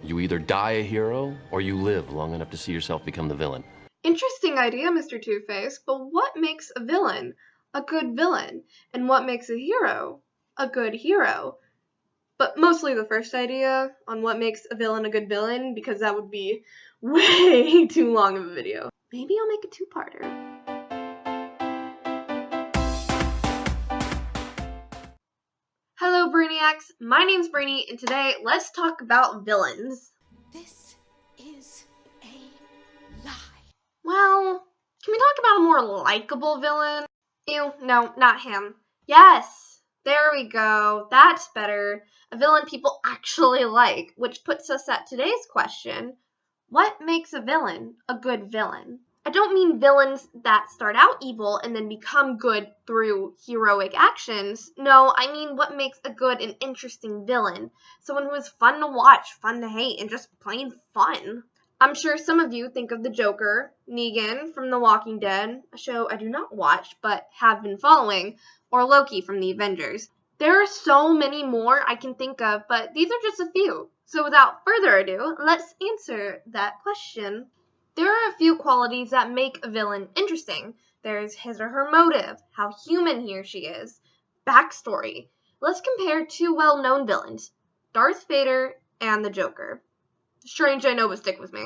You either die a hero, or you live long enough to see yourself become the villain. Interesting idea, Mr. Two-Face, but what makes a villain a good villain? And what makes a hero a good hero? But mostly the first idea on what makes a villain a good villain, because that would be way too long of a video. Maybe I'll make a two-parter. Hello, Brainiacs. My name's Brainy, and today let's talk about villains. This is a lie. Well, can we talk about a more likable villain? Ew, no, not him. Yes, there we go. That's better. A villain people actually like, which puts us at today's question. What makes a villain a good villain? I don't mean villains that start out evil and then become good through heroic actions. No, I mean what makes a good and interesting villain. Someone who is fun to watch, fun to hate, and just plain fun. I'm sure some of you think of the Joker, Negan from The Walking Dead, a show I do not watch but have been following, or Loki from the Avengers. There are so many more I can think of, but these are just a few. So without further ado, let's answer that question. There are a few qualities that make a villain interesting. There's his or her motive, how human he or she is, backstory. Let's compare two well-known villains, Darth Vader and the Joker. Strange, I know, but stick with me.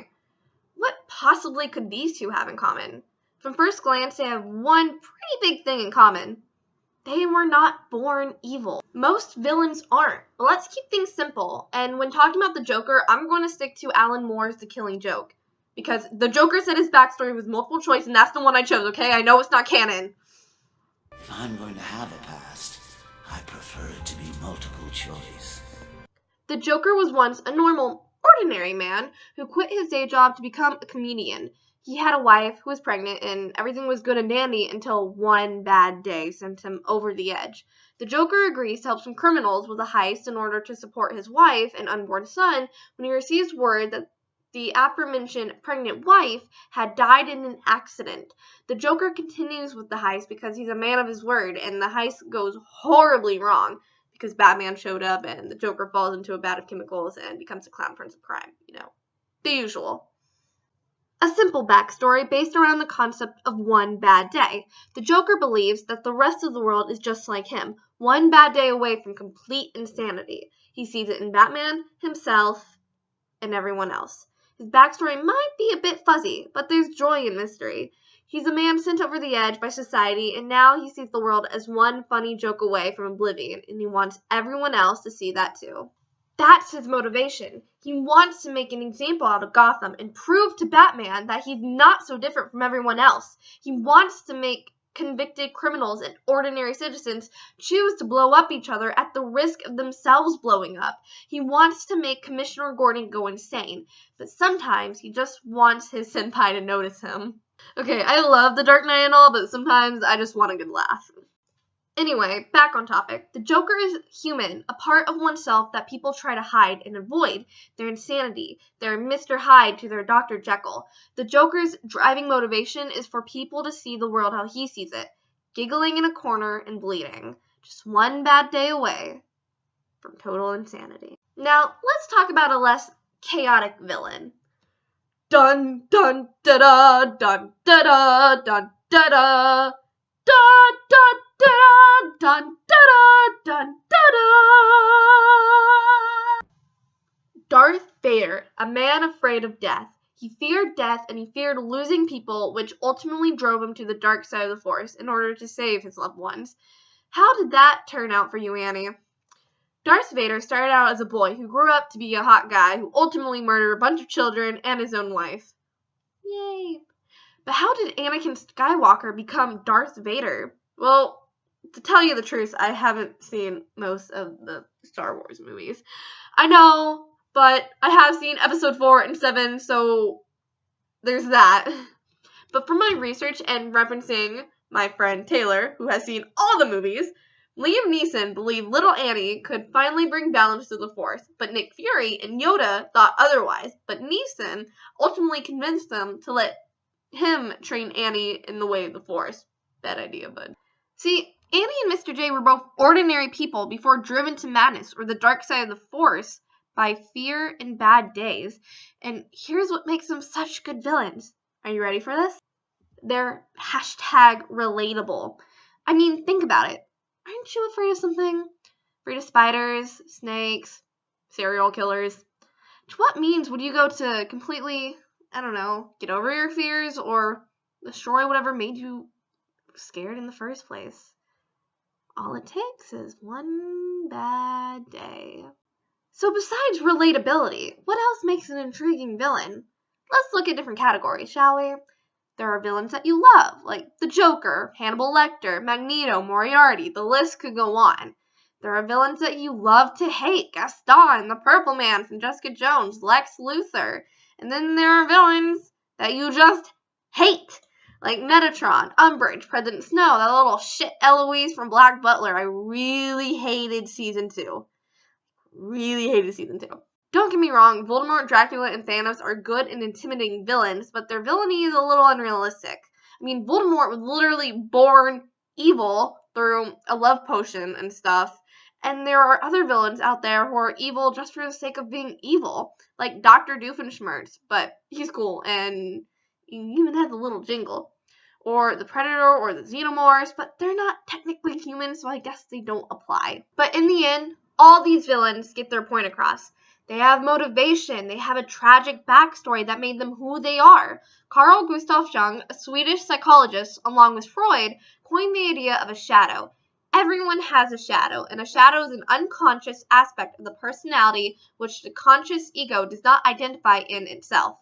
What possibly could these two have in common? From first glance, they have one pretty big thing in common. They were not born evil. Most villains aren't. But let's keep things simple. And when talking about the Joker, I'm going to stick to Alan Moore's The Killing Joke. Because the Joker said his backstory was multiple choice, and that's the one I chose, okay? I know it's not canon. If I'm going to have a past, I prefer it to be multiple choice. The Joker was once a normal, ordinary man who quit his day job to become a comedian. He had a wife who was pregnant, and everything was good and dandy until one bad day sent him over the edge. The Joker agrees to help some criminals with a heist in order to support his wife and unborn son when he receives word that the aforementioned pregnant wife had died in an accident. The Joker continues with the heist because he's a man of his word, and the heist goes horribly wrong because Batman showed up and the Joker falls into a vat of chemicals and becomes a clown prince of crime. You know, the usual. A simple backstory based around the concept of one bad day. The Joker believes that the rest of the world is just like him, one bad day away from complete insanity. He sees it in Batman, himself, and everyone else. His backstory might be a bit fuzzy, but there's joy in mystery. He's a man sent over the edge by society, and now he sees the world as one funny joke away from oblivion, and he wants everyone else to see that too. That's his motivation. He wants to make an example out of Gotham and prove to Batman that he's not so different from everyone else. He wants to make convicted criminals and ordinary citizens choose to blow up each other at the risk of themselves blowing up. He wants to make Commissioner Gordon go insane, but sometimes he just wants his senpai to notice him. Okay, I love The Dark Knight and all, but sometimes I just want a good laugh. Anyway, back on topic. The Joker is human, a part of oneself that people try to hide and avoid. Their insanity. They're Mr. Hyde to their Dr. Jekyll. The Joker's driving motivation is for people to see the world how he sees it. Giggling in a corner and bleeding. Just one bad day away from total insanity. Now, let's talk about a less chaotic villain. Dun dun da da dun da da dun da da da da da dun da da dun da da. Darth Vader, a man afraid of death. He feared death and he feared losing people, which ultimately drove him to the dark side of the Force in order to save his loved ones. How did that turn out for you, Annie? Darth Vader started out as a boy who grew up to be a hot guy who ultimately murdered a bunch of children and his own wife. Yay. But how did Anakin Skywalker become Darth Vader? Well, to tell you the truth, I haven't seen most of the Star Wars movies. I know, but I have seen episode 4 and 7, so there's that. But from my research and referencing my friend Taylor, who has seen all the movies, Liam Neeson believed little Annie could finally bring balance to the Force, but Nick Fury and Yoda thought otherwise. But Neeson ultimately convinced them to let him train Annie in the way of the Force. Bad idea, bud. See, Annie and Mr. J were both ordinary people before driven to madness or the dark side of the Force by fear and bad days. And here's what makes them such good villains. Are you ready for this? They're hashtag relatable. I mean, think about it. Aren't you afraid of something? Afraid of spiders, snakes, serial killers? To what means would you go to completely, I don't know, get over your fears or destroy whatever made you scared in the first place? All it takes is one bad day. So besides relatability, what else makes an intriguing villain? Let's look at different categories, shall we? There are villains that you love, like the Joker, Hannibal Lecter, Magneto, Moriarty. The list could go on. There are villains that you love to hate, Gaston, the Purple Man from Jessica Jones, Lex Luthor. And then there are villains that you just hate, like Metatron, Umbridge, President Snow, that little shit Eloise from Black Butler. I really hated season 2. Don't get me wrong, Voldemort, Dracula, and Thanos are good and intimidating villains, but their villainy is a little unrealistic. I mean, Voldemort was literally born evil through a love potion and stuff, and there are other villains out there who are evil just for the sake of being evil, like Dr. Doofenshmirtz, but he's cool, and he even has a little jingle. Or the Predator or the Xenomorphs, but they're not technically human, so I guess they don't apply. But in the end, all these villains get their point across. They have motivation. They have a tragic backstory that made them who they are. Carl Gustav Jung, a Swedish psychologist, along with Freud, coined the idea of a shadow. Everyone has a shadow, and a shadow is an unconscious aspect of the personality which the conscious ego does not identify in itself.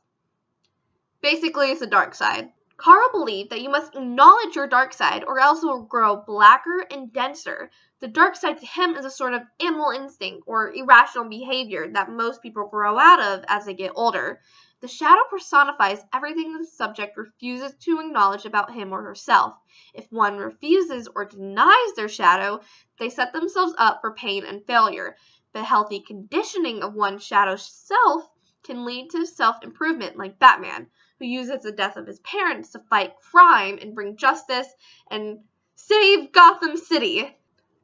Basically, it's the dark side. Carl believed that you must acknowledge your dark side or else it will grow blacker and denser. The dark side to him is a sort of animal instinct or irrational behavior that most people grow out of as they get older. The shadow personifies everything the subject refuses to acknowledge about him or herself. If one refuses or denies their shadow, they set themselves up for pain and failure. The healthy conditioning of one's shadow self can lead to self-improvement, like Batman, who uses the death of his parents to fight crime and bring justice and save Gotham City.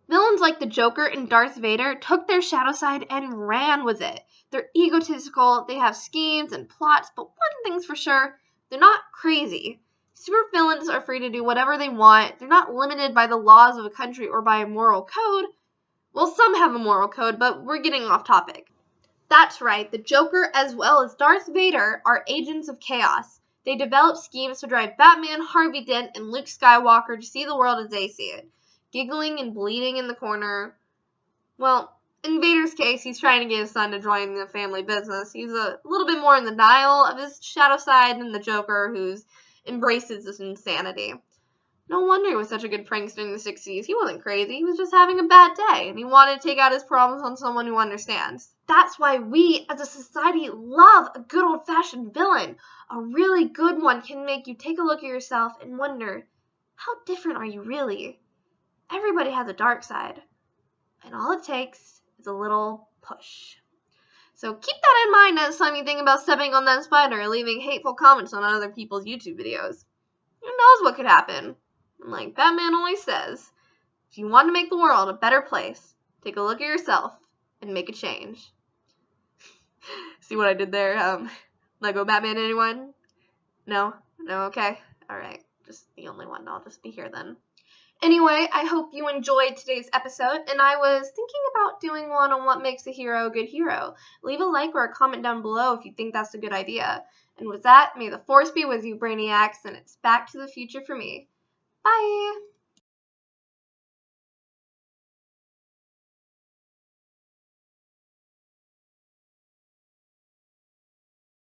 Villains like the Joker and Darth Vader took their shadow side and ran with it. They're egotistical, they have schemes and plots, but one thing's for sure, they're not crazy. Supervillains are free to do whatever they want. They're not limited by the laws of a country or by a moral code. Well, some have a moral code, but we're getting off topic. That's right, the Joker as well as Darth Vader are agents of chaos. They develop schemes to drive Batman, Harvey Dent, and Luke Skywalker to see the world as they see it. Giggling and bleeding in the corner. Well, in Vader's case, he's trying to get his son to join the family business. He's a little bit more in the denial of his shadow side than the Joker, who embraces this insanity. No wonder he was such a good prankster in the 60s. He wasn't crazy. He was just having a bad day, and he wanted to take out his problems on someone who understands. That's why we, as a society, love a good old-fashioned villain. A really good one can make you take a look at yourself and wonder, how different are you really? Everybody has a dark side, and all it takes is a little push. So keep that in mind next time you think about stepping on that spider or leaving hateful comments on other people's YouTube videos. Who knows what could happen? And like Batman always says, if you want to make the world a better place, take a look at yourself and make a change. See what I did there? Lego Batman, anyone? No? No, okay. Alright, just the only one. I'll just be here then. Anyway, I hope you enjoyed today's episode, and I was thinking about doing one on what makes a hero a good hero. Leave a like or a comment down below if you think that's a good idea. And with that, may the Force be with you, Brainiacs, and it's back to the future for me. Bye!